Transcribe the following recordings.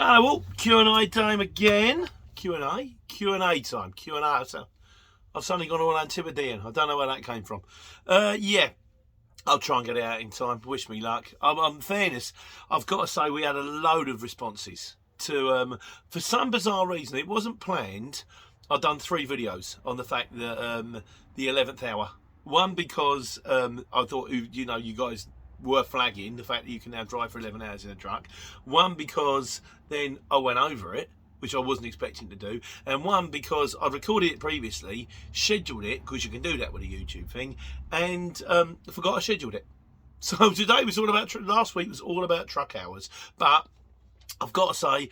Hello all, Q&A time again. Q&A time. Q&A. So I've suddenly gone all Antipodean. I don't know where that came from. Yeah, I'll try and get it out in time. Wish me luck. In fairness, I've got to say we had a load of responses to, for some bizarre reason, it wasn't planned. I've done 3 videos on the fact that the 11th hour. One because I thought, you guys were flagging the fact that you can now drive for 11 hours in a truck. One because then I went over it, which I wasn't expecting to do, and one because I'd recorded it previously, scheduled it, because you can do that with a YouTube thing, and forgot I scheduled it. So today was all about, last week was all about truck hours, but I've got to say,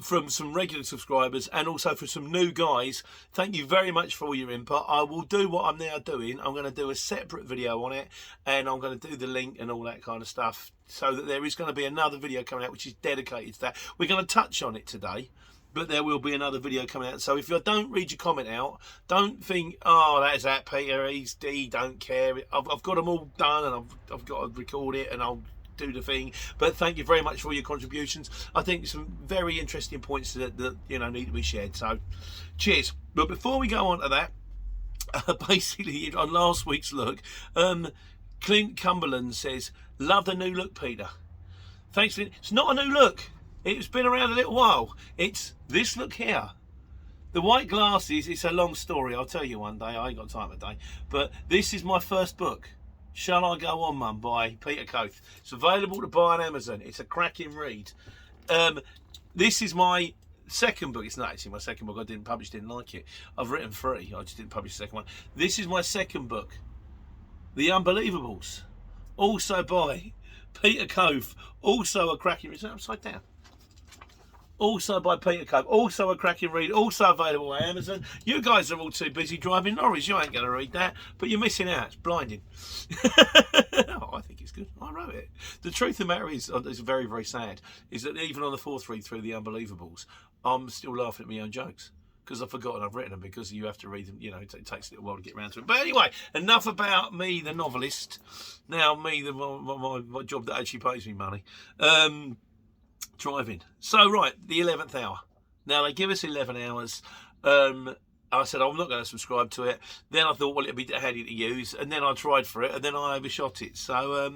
from some regular subscribers and also for some new guys, thank you very much for all your input. I will do what I'm now doing. I'm going to do a separate video on it, and I'm going to do the link and all that kind of stuff, so that there is going to be another video coming out which is dedicated to that. We're going to touch on it today, but there will be another video coming out. So if you don't read your comment out, don't think, oh, that is that Peter, he don't care. I've got them all done, and I've got to record it, and I'll do the thing. But thank you very much for all your contributions. I think some very interesting points that need to be shared. So cheers. But before we go on to that, basically on last week's look, Clint Cumberland says, love the new look, Peter. Thanks, Clint. It's not a new look. It's been around a little while. It's this look here. The white glasses, it's a long story. I'll tell you one day. I ain't got time today. But this is my first book. Shall I Go On, Mum, by Peter Coath. It's available to buy on Amazon. It's a cracking read. This is my second book. It's not actually my second book. I didn't publish, didn't like it. I've written 3. I just didn't publish the second one. This is my second book, The Unbelievables, also by Peter Coath. Also a cracking read. Is that upside down? Also by Peter Coath, also a cracking read, also available on Amazon. You guys are all too busy driving lorries, you ain't going to read that, but you're missing out. It's blinding. Oh, I think it's good. I wrote it. The truth of the matter is, it's very, very sad, is that even on the 4th read through The Unbelievables, I'm still laughing at my own jokes, because I've forgotten I've written them, because you have to read them, it takes a little while to get around to it. But anyway, enough about me, the novelist. Now me, my job that actually pays me money. Driving. So right, the 11th hour. Now they give us 11 hours. I said I'm not going to subscribe to it. Then I thought, well, it'd be handy to use, and then I tried for it, and then I overshot it. So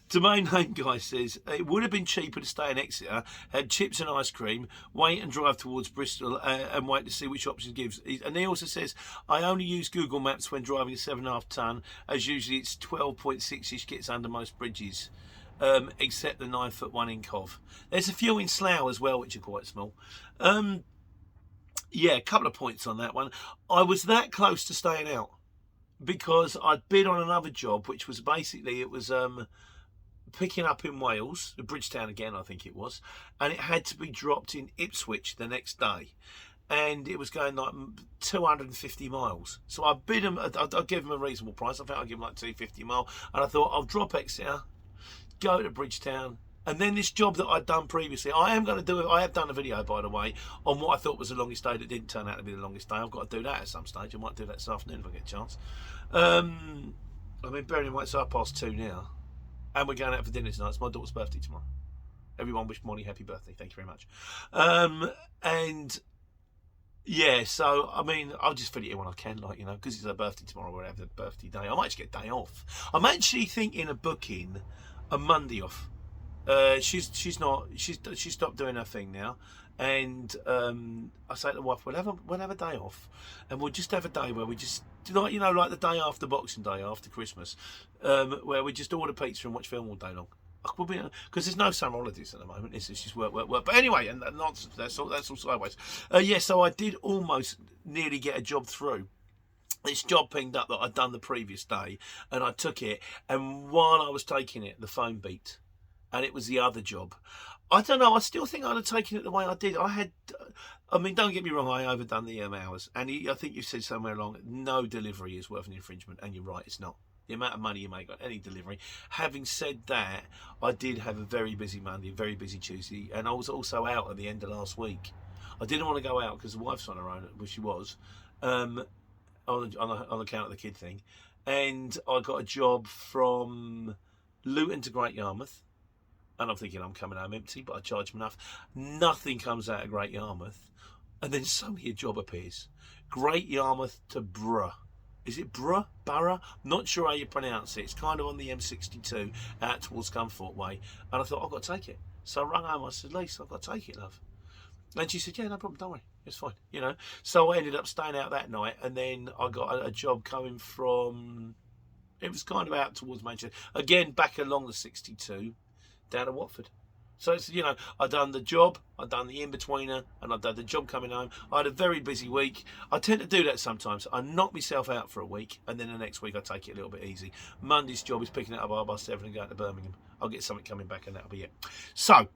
Domain Name Guy says it would have been cheaper to stay in Exeter, had chips and ice cream, wait and drive towards Bristol, and wait to see which option gives. And he also says, I only use Google Maps when driving a 7.5 tonne, as usually it's 12.6ish gets under most bridges. Except the 9-foot one in Cov. There's a few in Slough as well, which are quite small. Yeah, a couple of points on that one. I was that close to staying out because I'd bid on another job, which was basically, it was picking up in Wales, Bridgetown again, I think it was, and it had to be dropped in Ipswich the next day. And it was going like 250 miles. So I bid them, I'd give them a reasonable price. I think I'd give them like 250 mile. And I thought, I'll drop Exeter, go to Bridgetown, and then this job that I'd done previously, I am going to do it. I have done a video, by the way, on what I thought was the longest day that didn't turn out to be the longest day. I've got to do that at some stage. I might do that this afternoon if I get a chance. I mean, bearing in mind it's 2:30 now, and we're going out for dinner tonight. It's my daughter's birthday tomorrow. Everyone wish Molly happy birthday. Thank you very much. And yeah, so I mean, I'll just fit it in when I can, like, because it's her birthday tomorrow. We'll have the birthday day. I might just get a day off. I'm actually thinking of booking a Monday off. She's stopped doing her thing now, and I say to the wife, we'll have a day off, and we'll just have a day where we just like the day after Boxing Day, after Christmas, where we just order pizza and watch film all day long. Because there's no summer holidays at the moment. It's just work. But anyway, and nonsense. That's all sideways. Yeah, so I did almost nearly get a job through. This job pinged up that I'd done the previous day, and I took it, and while I was taking it, the phone beeped, and it was the other job. I don't know, I still think I'd have taken it the way I did. I mean, don't get me wrong, I overdone the hours, and I think you said somewhere along, no delivery is worth an infringement, and you're right, it's not. The amount of money you make on any delivery. Having said that, I did have a very busy Monday, very busy Tuesday, and I was also out at the end of last week. I didn't want to go out because the wife's on her own, which she was. On account of the kid thing, and I got a job from Luton to Great Yarmouth, And I'm thinking I'm coming home empty, but I charge them enough. Nothing comes out of Great Yarmouth. And then suddenly a job appears. Great Yarmouth to Borough. Is it Borough? Borough? Not sure how you pronounce it. It's kind of on the M62 out towards Scunthorpe Way. And I thought, I've got to take it. So I rang home. I said, Lisa, I've got to take it, love. And she said, yeah, no problem, don't worry. It's fine, you know. So I ended up staying out that night. And then I got a job coming from... It was kind of out towards Manchester. Again, back along the 62, down to Watford. So it's, you know, I'd done the job, I'd done the in-betweener, and I'd done the job coming home. I had a very busy week. I tend to do that sometimes. I knock myself out for a week, and then the next week I take it a little bit easy. Monday's job is picking it up at 7:30 and going to Birmingham. I'll get something coming back, and that'll be it. So,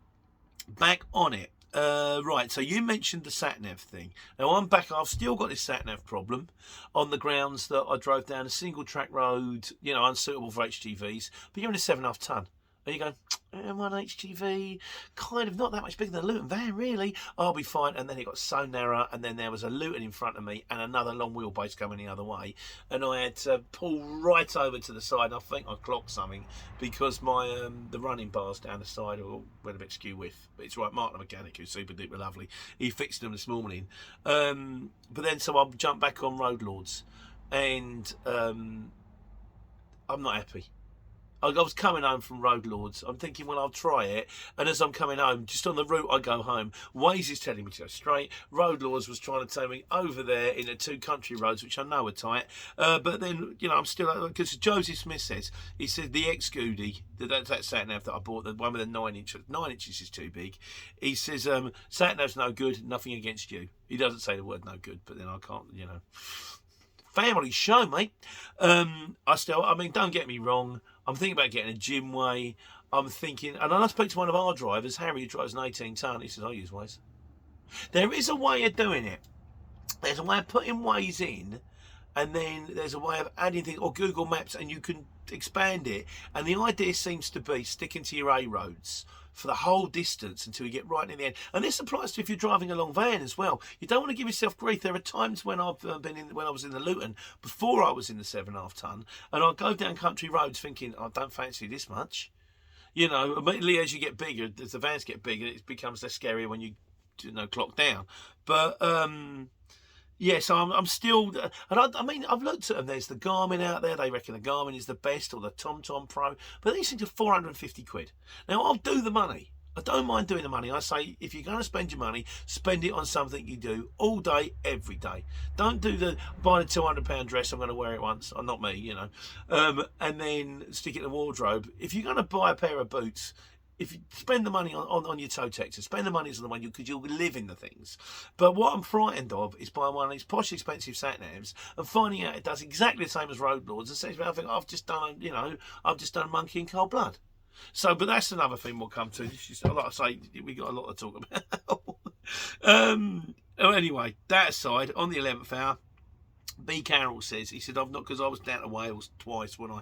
back on it. Right, so you mentioned the sat-nav thing. Now I'm back. I've still got this sat-nav problem on the grounds that I drove down a single track road, you know, unsuitable for HGVs, but you're in a 7.5 tonne. And you go, M1 HGV, kind of not that much bigger than a Luton van, really. I'll be fine. And then it got so narrow, and then there was a Luton in front of me and another long wheelbase coming the other way. And I had to pull right over to the side. And I think I clocked something because my the running bars down the side went a bit skew with. But it's right, Mark the mechanic, who's super duper lovely. He fixed them this morning. But then so I jumped back on Road Lords, and I'm not happy. I was coming home from Road Lords. I'm thinking, well, I'll try it. And as I'm coming home, just on the route I go home, Waze is telling me to go straight. Road Lords was trying to take me over there into 2 country roads, which I know are tight. But then, you know, I'm still... Because Joseph Smith says, he said the X-Goody, that sat-nav that I bought, the one with the 9 inches. 9 inches is too big. He says, sat-nav's no good, nothing against you. He doesn't say the word no good, but then I can't, you know... Family show, mate. I mean, don't get me wrong. I'm thinking about getting a Gymway. I'm thinking, and I spoke to one of our drivers, Harry, who drives an 18 tonne. He says, I use Waze. There is a way of doing it. There's a way of putting Waze in, and then there's a way of adding things, or Google Maps, and you can expand it. And the idea seems to be sticking to your A roads for the whole distance until you get right near the end. And this applies to if you're driving a long van as well. You don't want to give yourself grief. There are times when I've when I was in the Luton, before I was in the 7.5 tonne, and I'll go down country roads thinking, I don't fancy this much. You know, immediately as you get bigger, as the vans get bigger, it becomes less scary when you know, clock down. But yeah, so I'm still, and I mean, I've looked at them. There's the Garmin out there. They reckon the Garmin is the best, or the TomTom Pro, but these things are 450 quid. Now, I'll do the money. I don't mind doing the money. I say, if you're going to spend your money, spend it on something you do all day, every day. Don't do the buy the £200 dress, I'm going to wear it once. Or not me, you know. And then stick it in the wardrobe. If you're going to buy a pair of boots, if you spend the money on your toe texture, spend the money on the one because you'll live in the things. But what I'm frightened of is buying one of these posh, expensive sat-navs and finding out it does exactly the same as Road Lords. And says, I think I've just done, you know, I've just done Monkey in Cold Blood. So, but that's another thing we'll come to. Like I say, we got a lot to talk about. Anyway, that aside, on the 11th hour, B. Carroll says, he said, I've not, because I was down to Wales twice when I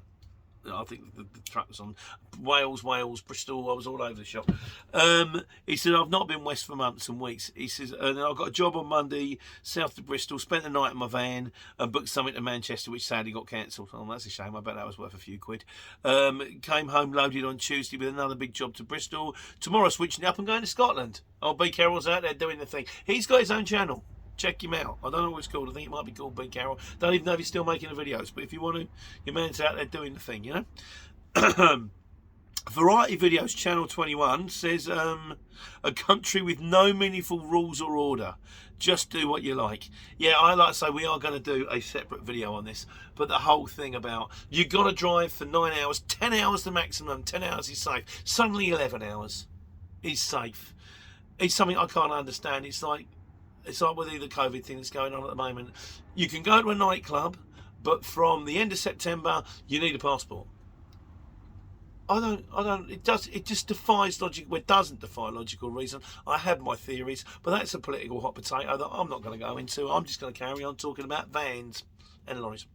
think the truck was on Wales, Bristol. I was all over the shop. He said, I've not been west for months and weeks. He says, and I got a job on Monday, south to Bristol, spent the night in my van and booked something to Manchester, which sadly got cancelled. Oh, that's a shame. I bet that was worth a few quid. Came home loaded on Tuesday with another big job to Bristol. Tomorrow switching up and going to Scotland. Oh, B. Carroll's out there doing the thing. He's got his own channel. Check him out. I don't know what it's called. I think it might be called B. Carroll. Don't even know if he's still making the videos. But if you want to, your man's out there doing the thing, you know. Variety Videos Channel 21 says, a country with no meaningful rules or order. Just do what you like. Yeah, I like to say we are going to do a separate video on this. But the whole thing about you've got to drive for 9 hours, 10 hours the maximum, 10 hours is safe. Suddenly 11 hours is safe. It's something I can't understand. It's like with the COVID thing that's going on at the moment. You can go to a nightclub, but from the end of September, you need a passport. It just defies logic. Well, it doesn't defy logical reason. I have my theories, but that's a political hot potato that I'm not going to go into. I'm just going to carry on talking about vans and lorries.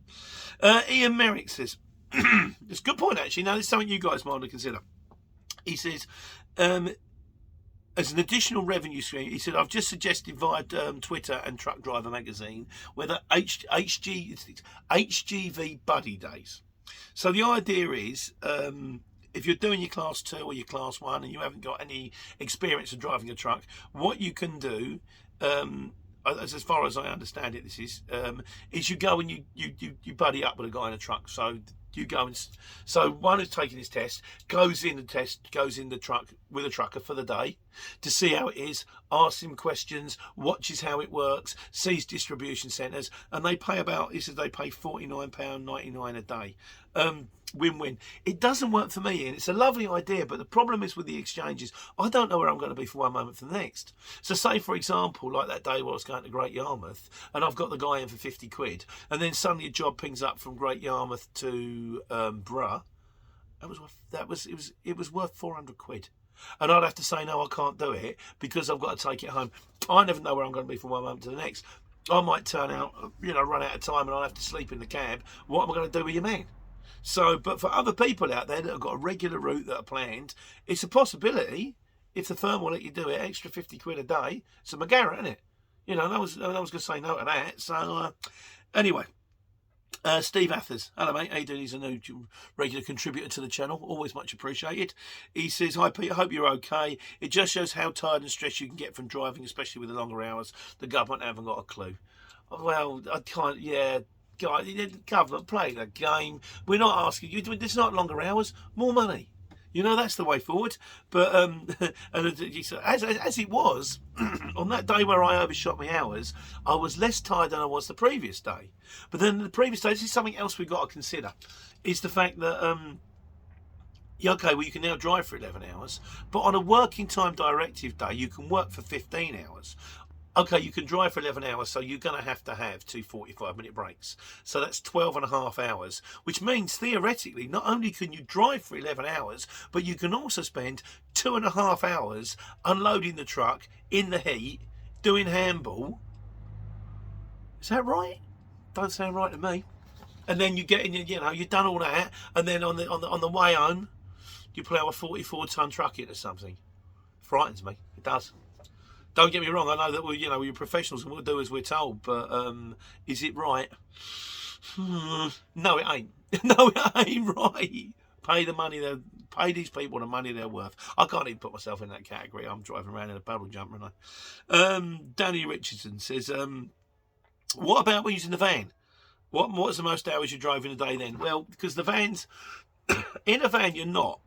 Ian Merrick says, it's a good point actually. Now, this is something you guys might want to consider. He says, as an additional revenue stream, he said, I've just suggested via Twitter and Truck Driver magazine whether HGV buddy days. So the idea is, if you're doing your class 2 or your class 1 and you haven't got any experience of driving a truck, what you can do, as far as I understand it, this is you go and you buddy up with a guy in a truck. So you go and so one who's taking his test goes in the truck with a trucker for the day to see how it is, asks him questions, watches how it works, sees distribution centres, and they pay he said they pay £49.99 a day. Win-win. It doesn't work for me, and it's a lovely idea, but the problem is with the exchanges, I don't know where I'm going to be from one moment to the next. So say, for example, like that day where I was going to Great Yarmouth, and I've got the guy in for 50 quid, and then suddenly a job pings up from Great Yarmouth to Borough. It was worth 400 quid. And I'd have to say, no, I can't do it because I've got to take it home. I never know where I'm going to be from one moment to the next. I might turn out, run out of time and I'll have to sleep in the cab. What am I going to do with your man? So, but for other people out there that have got a regular route that are planned, it's a possibility. If the firm will let you do it, extra 50 quid a day, it's a McGarrett, isn't it? I was going to say no to that. So, anyway, Steve Athers, hello mate, how you doing? He's a new regular contributor to the channel, always much appreciated. He says, hi Pete, I hope you're okay. It just shows how tired and stressed you can get from driving, especially with the longer hours. The government haven't got a clue. Well, I can't, yeah. Guy, government, play the game. We're not asking you. It's not longer hours, more money. That's the way forward. But and as it was on that day where I overshot my hours, I was less tired than I was the previous day. But then the previous day, this is something else we've got to consider, is the fact that okay, well you can now drive for 11 hours, but on a working time directive day, you can work for 15 hours. Okay, you can drive for 11 hours, so you're going to have two 45-minute breaks. So that's 12 and a half hours, which means theoretically, not only can you drive for 11 hours, but you can also spend 2.5 hours unloading the truck in the heat, doing handball. Is that right? Don't sound right to me. And then you get in, you've done all that, and then on the way home, you plough a 44-ton truck into something. Frightens me. It does. Don't get me wrong, I know that we're professionals and we'll do as we're told, but is it right? No, it ain't. No, it ain't right. Pay these people the money they're worth. I can't even put myself in that category. I'm driving around in a puddle jumper, and Danny Richardson says, what about using the van? What's the most hours you drive in a day then? Well, because the vans, in a van you're not.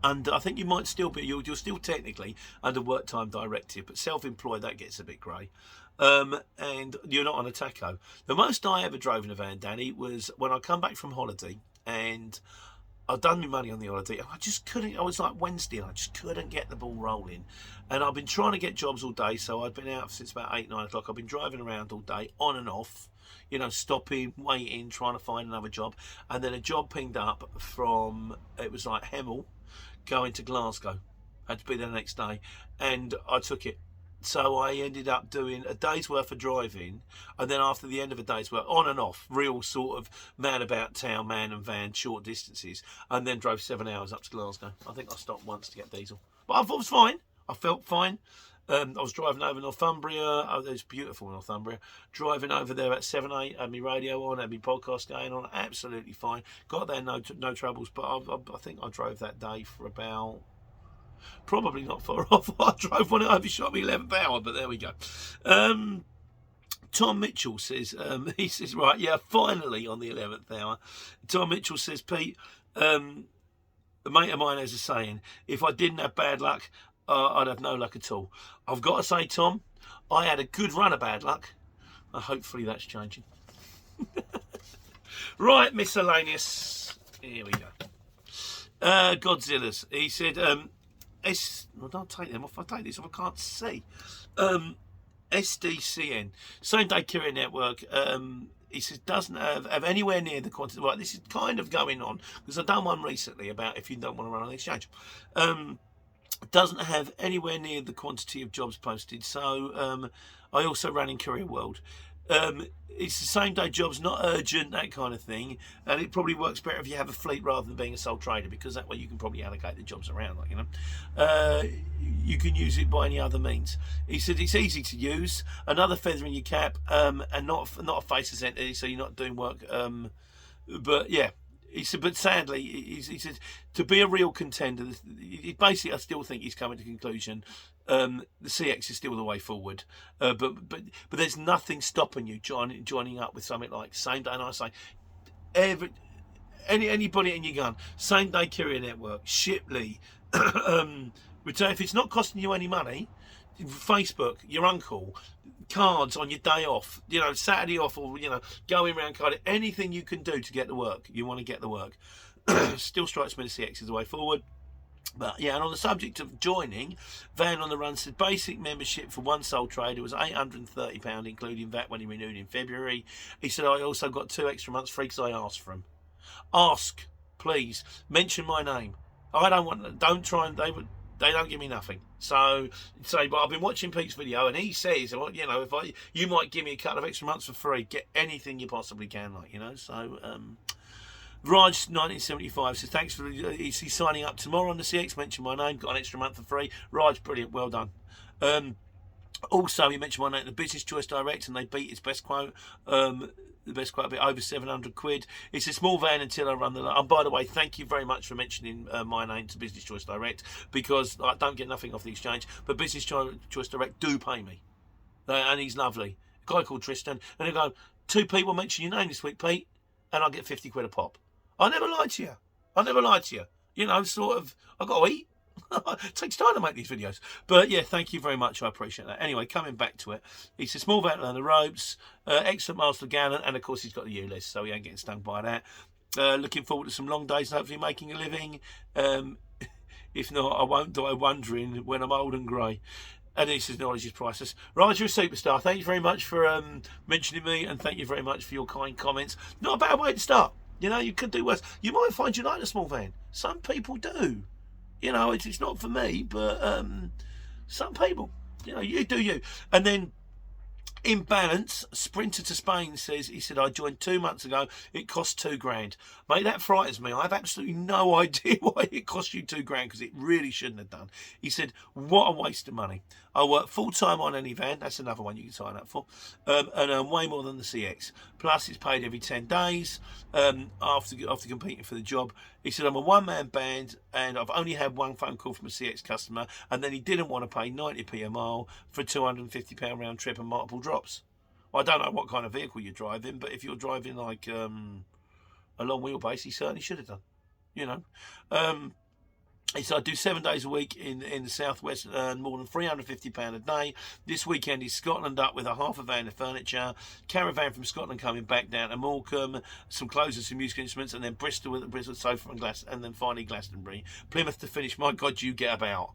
And I think you might still be, you're still technically under work time directive, but self-employed, that gets a bit grey. And you're not on a tacho. The most I ever drove in a van, Danny, was when I come back from holiday and I'd done my money on the holiday and I just couldn't, I was like Wednesday and I just couldn't get the ball rolling. And I've been trying to get jobs all day, so I'd been out since about 8, 9 o'clock. I've been driving around all day, on and off, stopping, waiting, trying to find another job. And then a job pinged up from, it was like Hemel, going to Glasgow. Had to be there the next day, and I took it. So I ended up doing a day's worth of driving, and then after the end of a day's work, on and off, real sort of man about town, man and van, short distances, and then drove 7 hours up to Glasgow. I think I stopped once to get diesel, but I thought it was fine. I felt fine. I was driving over Northumbria. Oh, it's beautiful Northumbria. Driving over there at 7, 8, had my radio on, had my podcast going on, absolutely fine. Got there, no troubles. But I think I drove that day for about, probably not far off. I drove when it overshot me 11th hour, but there we go. Tom Mitchell says, he says, right, yeah, finally on the 11th hour. Tom Mitchell says, Pete, a mate of mine has a saying, if I didn't have bad luck, I'd have no luck at all. I've got to say, Tom, I had a good run of bad luck. Hopefully that's changing. Right, miscellaneous. Here we go. Godzilla's. He said, well, don't take them off. I take this off, I can't see. SDCN, Same Day Courier Network. He says doesn't have anywhere near the quantity. Right, this is kind of going on because I've done one recently about if you don't want to run on the exchange. Doesn't have anywhere near the quantity of jobs posted. So I also ran in Courier World. It's the same day jobs, not urgent, that kind of thing, and it probably works better if you have a fleet rather than being a sole trader, because that way you can probably allocate the jobs around, you can use it by any other means. He said it's easy to use, another feather in your cap, and not a faceless entity, so you're not doing work, but yeah, He said, but sadly, he said, to be a real contender, basically, I still think he's coming to conclusion. The CX is still the way forward, but there's nothing stopping you joining up with something like same day. And I say, anybody in your gun, same day courier network, Shipley, return if it's not costing you any money. Facebook, your uncle, cards on your day off, Saturday off, or going around card, anything you can do to get the work. You want to get the work. Still strikes me the CX is the way forward. But yeah, and on the subject of joining, Van on the Run said basic membership for one sole trader was £830, including VAT when he renewed in February. He said, I also got 2 extra months free because I asked for them. Ask, please, mention my name. I don't want, don't try and, they don't give me nothing. So, but I've been watching Pete's video, and he says, well, you might give me a couple of extra months for free. Get anything you possibly can, So, Raj 1975 says thanks for he's signing up tomorrow on the CX. Mention my name, got an extra month for free. Raj, brilliant, well done. Also, he mentioned my name, the Business Choice Direct, and they beat its best quote. The best quote a bit over 700 quid. It's a small van until I run the. And by the way, thank you very much for mentioning my name to Business Choice Direct, because I don't get nothing off the exchange, but Business Choice Direct do pay me, and he's lovely. A guy called Tristan, and they go, 2 people mention your name this week, Pete, and I get 50 quid a pop. I never lied to you. Sort of. I got to eat. It takes time to make these videos, but yeah, thank you very much, I appreciate that. Anyway, coming back to it, he's a small van on the ropes, excellent miles per gallon, and of course he's got the U-list, so he ain't getting stung by that. Looking forward to some long days and hopefully making a living. If not, I won't die wondering when I'm old and grey. And he says knowledge is priceless. Raj, you're a superstar. Thank you very much for mentioning me, and thank you very much for your kind comments. Not a bad way to start. You could do worse. You might find you like a small van. Some people do. It's not for me, but some people, you do you. And then in balance, Sprinter to Spain says, he said, I joined 2 months ago. It cost £2,000. Mate, that frightens me. I have absolutely no idea why it cost you £2,000, because it really shouldn't have done. He said, what a waste of money. I work full time on any van. That's another one you can sign up for. And earn way more than the CX. Plus, it's paid every 10 days after competing for the job. He said, I'm a one-man band, and I've only had one phone call from a CX customer, and then he didn't want to pay 90p a mile for a £250 round trip and multiple drops. Well, I don't know what kind of vehicle you're driving, but if you're driving like a long wheelbase, he certainly should have done. He said, I do 7 days a week in the southwest and earn more than £350 a day. This weekend is Scotland up with a half a van of furniture, caravan from Scotland coming back down to Morecambe, some clothes and some musical instruments, and then Bristol with the Bristol sofa and then finally Glastonbury. Plymouth to finish. My God, you get about.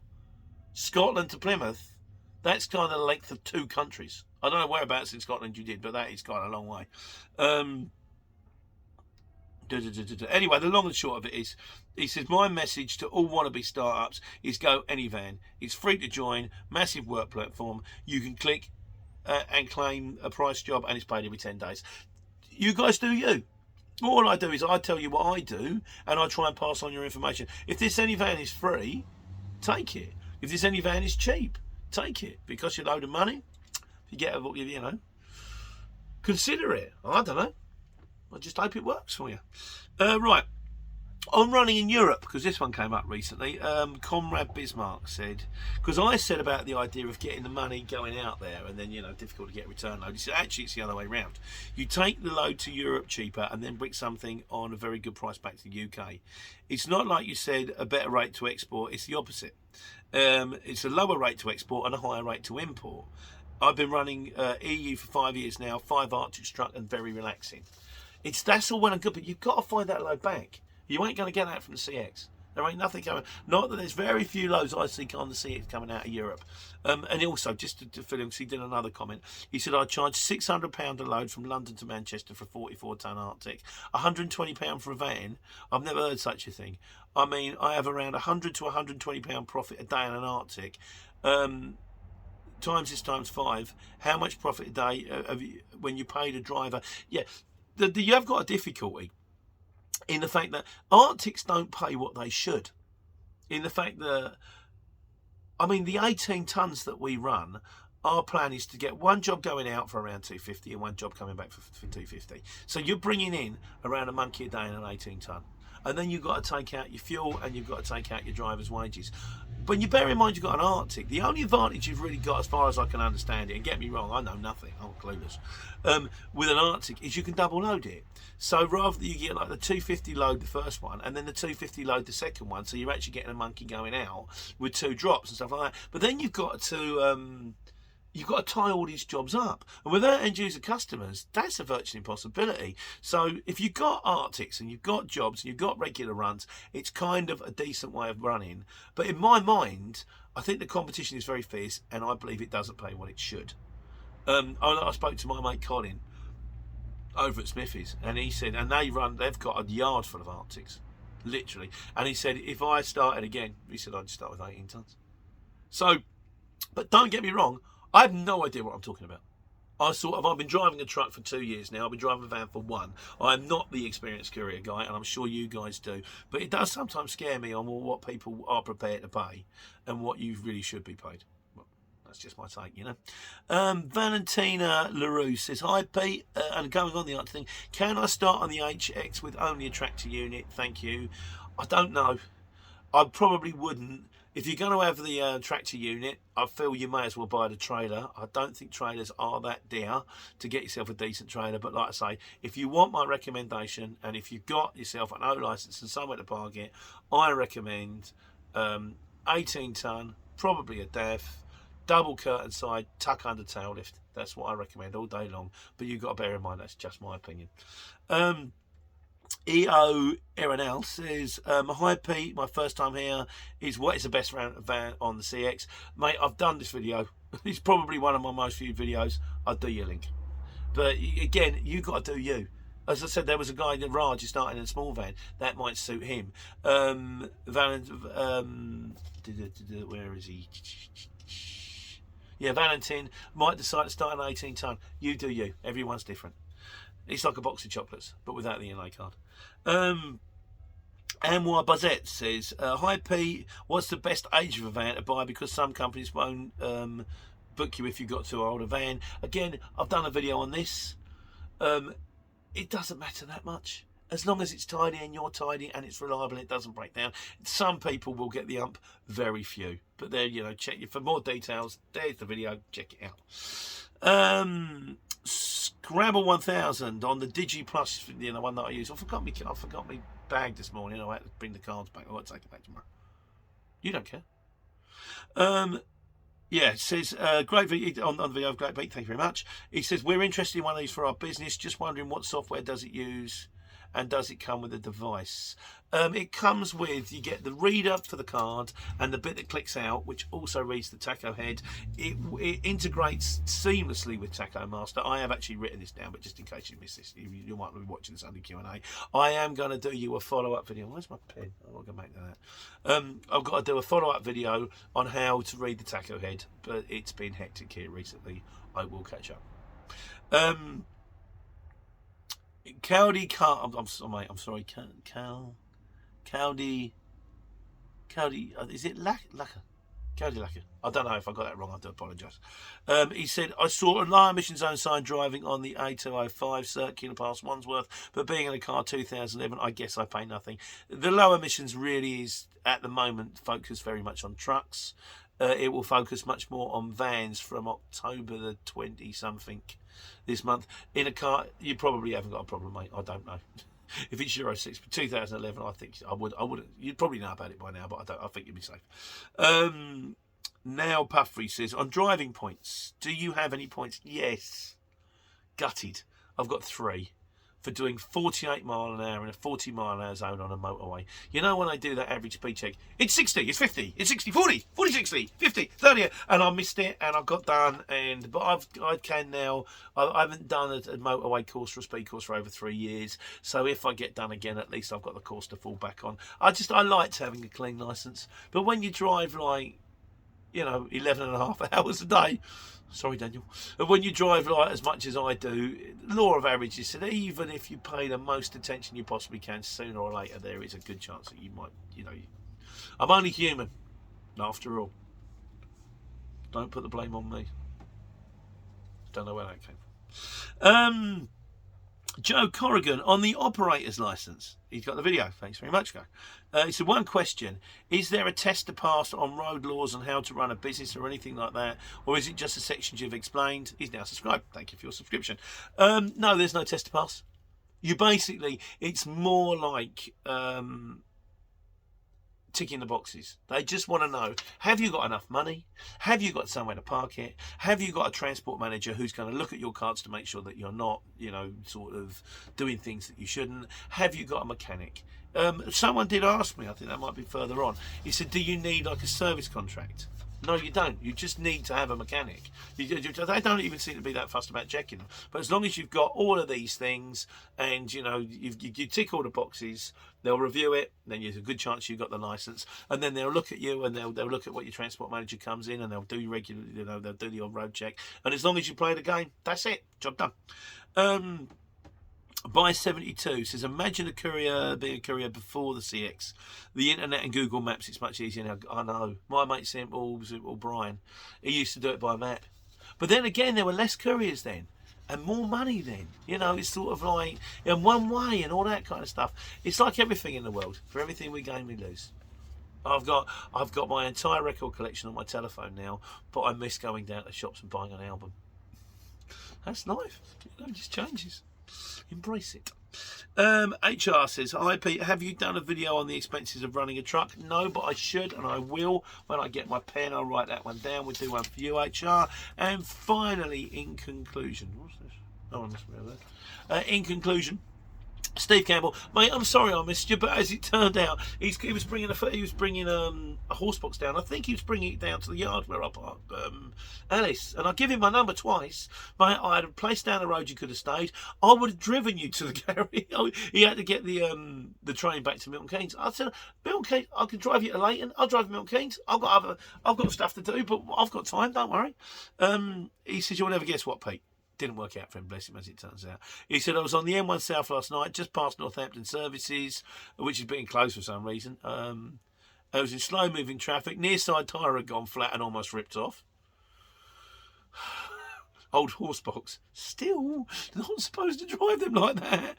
Scotland to Plymouth, that's kind of the length of 2 countries. I don't know whereabouts in Scotland you did, but that is kind of a long way. Anyway, the long and short of it is, he says, my message to all wannabe startups is go Anyvan. It's free to join, massive work platform. You can click and claim a price job, and it's paid every 10 days. You guys do you. All I do is I tell you what I do, and I try and pass on your information. If this Anyvan is free, take it. If this Anyvan is cheap, take it. Because you're a load of money, if you get consider it. I don't know. I just hope it works for you. Right. On running in Europe, because this one came up recently, Comrade Bismarck said, because I said about the idea of getting the money going out there and then, difficult to get a return load. He said, actually, it's the other way around. You take the load to Europe cheaper and then bring something on a very good price back to the UK. It's not like you said a better rate to export. It's the opposite. It's a lower rate to export and a higher rate to import. I've been running EU for 5 years now, 5 Arctic truck, and very relaxing. That's all well and good, but you've got to find that load back. You ain't going to get that from the CX. There ain't nothing coming. Not that there's very few loads I see on the CX coming out of Europe. And also, just to fill him, because he did another comment, he said, I charge £600 a load from London to Manchester for a 44-tonne Arctic. £120 for a van. I've never heard such a thing. I mean, I have around £100 to £120 profit a day on an Arctic. Times this times 5. How much profit a day when you pay the driver? Yeah. You have got a difficulty in the fact that Arctics don't pay what they should. In the fact that, the 18 tonnes that we run our plan is to get one job going out for around 250 and one job coming back for 250. So you're bringing in around a monkey a day and an 18 ton. And then you've got to take out your fuel and you've got to take out your driver's wages. When you bear in mind you've got an Arctic, the only advantage you've really got, as far as I can understand it, and get me wrong, I know nothing, I'm clueless, with an Arctic is you can double load it. So rather than you get like the 250 load the first one and then the 250 load the second one, so you're actually getting a monkey going out with 2 drops and stuff like that. But then you've got to tie all these jobs up, and without end user customers, that's a virtual impossibility. So if you've got Arctics and you've got jobs and you've got regular runs, it's kind of a decent way of running. But in my mind, I think the competition is very fierce, and I believe it doesn't pay what it should. I spoke to my mate Colin over at Smithies, and he said, and they've got a yard full of Arctics, literally. And he said, if I started again, he said I'd start with 18 tons. So, but don't get me wrong, I have no idea what I'm talking about. I've been driving a truck for 2 years now. I've been driving a van for 1. I'm not the experienced courier guy, and I'm sure you guys do. But it does sometimes scare me on what people are prepared to pay and what you really should be paid. Well, that's just my take, you know. Valentina LaRue says, hi Pete, and going on the other thing, can I start on the HX with only a tractor unit? Thank you. I don't know. I probably wouldn't. If you're going to have the tractor unit, I feel you may as well buy the trailer. I don't think trailers are that dear to get yourself a decent trailer. But like I say, if you want my recommendation, and if you've got yourself an O licence and somewhere to park it, I recommend 18 ton, probably a DEF, double curtain side, tuck under tail lift. That's what I recommend all day long. But you've got to bear in mind, that's just my opinion. EO Erinel says, hi Pete, my first time here. What is the best van on the CX? Mate, I've done this video. It's probably one of my most viewed videos. I'll do your link. But again, you got to do you. As I said, there was a guy, Raj, who's starting in a small van. That might suit him. Where is he? Yeah, Valentin might decide to start an 18 ton. You do you. Everyone's different. It's like a box of chocolates, but without the NA card. Anwar Bazette says, hi Pete, what's the best age of a van to buy? Because some companies won't book you if you've got too old a van. Again, I've done a video on this. It doesn't matter that much. As long as it's tidy and you're tidy and it's reliable and it doesn't break down. Some people will get the ump, very few. But there, you know, check for more details. There's the video, check it out. Scrabble 1000 on the Digi Plus, you know, one that I use. I forgot my bag this morning. I had to bring the cards back. I won't take it back tomorrow. You don't care. Yeah, it says, great video on the video, great beat, thank you very much. He says, we're interested in one of these for our business. Just wondering what software does it use and does it come with a device? It comes with, you get the reader for the card and the bit that clicks out, which also reads the tacho head. It integrates seamlessly with Tacho Master. I have actually written this down, but just in case you missed this, you might be watching this under Q&A. I am going to do you a follow-up video. Where's my pen? I'm not going to make that. I've got to do a follow-up video on how to read the tacho head, but it's been hectic here recently. I will catch up. Cowdy Car, I'm sorry, Cowdy, is it Lacquer? Cowdy Lacquer. I don't know if I got that wrong, I do apologise. He said, I saw a low emission zone sign driving on the A205 circular past Wandsworth, but being in a car 2011, I guess I pay nothing. The low emissions really is, at the moment, focused very much on trucks. It will focus much more on vans from October the 20-something this month. In a car, you probably haven't got a problem, mate. I don't know. If it's Euro 6 for 2011, I think I wouldn't. You'd probably know about it by now, but I think you'd be safe. Now Puffrey says, on driving points, do you have any points? Yes. Gutted. I've got 3 for doing 48 mile an hour in a 40 mile an hour zone on a motorway. You know, when I do that average speed check, it's 60, it's 50, it's 60, 40, 40, 60, 50, 30, and I missed it and I got done. But I can now. I haven't done a motorway course or a speed course for over 3 years. So if I get done again, at least I've got the course to fall back on. I liked having a clean licence. But when you drive like, you know, 11 and a half hours a day, sorry Daniel, when you drive like as much as I do, law of averages said even if you pay the most attention you possibly can, sooner or later there is a good chance that you might, you know, I'm only human after all. Don't put the blame on me. Don't know where that came from. Joe Corrigan on the operator's license. He's got the video. Thanks very much, Joe. He said, one question. Is there a test to pass on road laws and how to run a business or anything like that? Or is it just the sections you've explained? He's now subscribed. Thank you for your subscription. No, there's no test to pass. You basically, it's more like ticking the boxes. They just want to know, have you got enough money? Have you got somewhere to park it? Have you got a transport manager who's going to look at your cards to make sure that you're not, sort of doing things that you shouldn't? Have you got a mechanic? Someone did ask me, I think that might be further on, he said, do you need like a service contract? No, you don't. You just need to have a mechanic. They don't even seem to be that fussed about checking them. But as long as you've got all of these things and, you tick all the boxes, they'll review it, then there's a good chance you've got the licence. And then they'll look at you and they'll look at what your transport manager comes in and they'll do regular, they'll do the on-road check. And as long as you play the game, that's it. Job done. By 72 says, imagine a courier being a courier before the CX. The internet and Google Maps, it's much easier now. I know. My mate Simple Brian, he used to do it by map. But then again, there were less couriers then and more money then. It's sort of like in one way and all that kind of stuff. It's like everything in the world. For everything we gain, we lose. I've got my entire record collection on my telephone now, but I miss going down to shops and buying an album. That's life. It just changes. Embrace it. HR says, hi Pete, have you done a video on the expenses of running a truck? No, but I should and I will. When I get my pen, I'll write that one down. We'll do one for you, HR. And finally, in conclusion, what's this? Oh, I must be over there. In conclusion, Steve Campbell, mate, I'm sorry I missed you, but as it turned out, he was bringing a horse box down. I think he was bringing it down to the yard where I parked Alice, and I give him my number twice. Mate, I had a place down the road you could have stayed. I would have driven you to the garage. He had to get the train back to Milton Keynes. I said, Milton Keynes, I can drive you to Leighton. I'll drive you to Milton Keynes. I've got stuff to do, but I've got time. Don't worry. He says, you'll never guess what, Pete. Didn't work out for him, bless him, as it turns out. He said, I was on the M1 South last night, just past Northampton Services, which is being closed for some reason. I was in slow-moving traffic. Near side tyre had gone flat and almost ripped off. Old horse box. Still not supposed to drive them like that.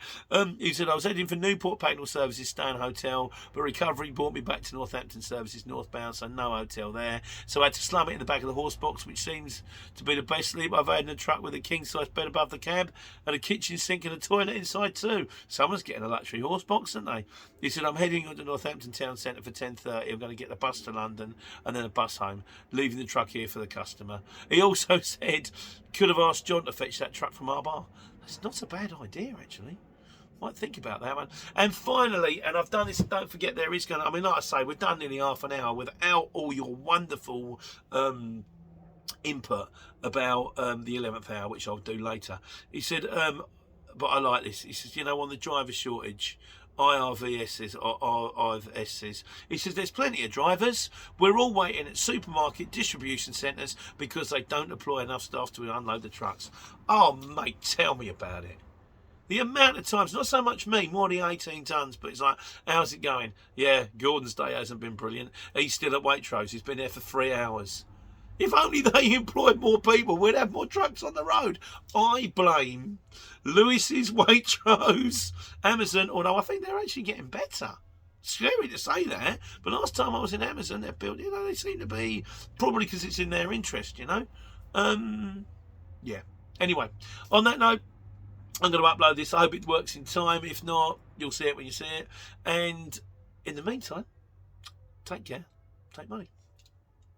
He said, I was heading for Newport Pagnell Services, staying hotel, but recovery brought me back to Northampton Services northbound, so no hotel there. So I had to slum it in the back of the horse box, which seems to be the best sleep I've had in a truck with a king-size bed above the cab and a kitchen sink and a toilet inside too. Someone's getting a luxury horse box, aren't they? He said, I'm heading on to Northampton Town Centre for 10:30. I'm going to get the bus to London and then a bus home, leaving the truck here for the customer. He also said, could have asked John to fetch that truck from our bar. That's not a bad idea, actually. Might think about that one. And finally, and I've done this, don't forget there is going to, like I say, we've done nearly half an hour without all your wonderful input about the 11th hour, which I'll do later. He said, but I like this. He says, on the driver shortage, IRVS says, he says, there's plenty of drivers. We're all waiting at supermarket distribution centres because they don't employ enough staff to unload the trucks. Oh, mate, tell me about it. The amount of times, not so much me, more the 18 tonnes, but it's like, how's it going? Yeah, Gordon's day hasn't been brilliant. He's still at Waitrose. He's been there for 3 hours. If only they employed more people, we'd have more trucks on the road. I blame Lewis's, Waitrose, Amazon, although I think they're actually getting better. Scary to say that, but last time I was in Amazon, they're built, they seem to be, probably because it's in their interest, yeah. Anyway, on that note, I'm going to upload this. I hope it works in time. If not, you'll see it when you see it. And in the meantime, take care, take money.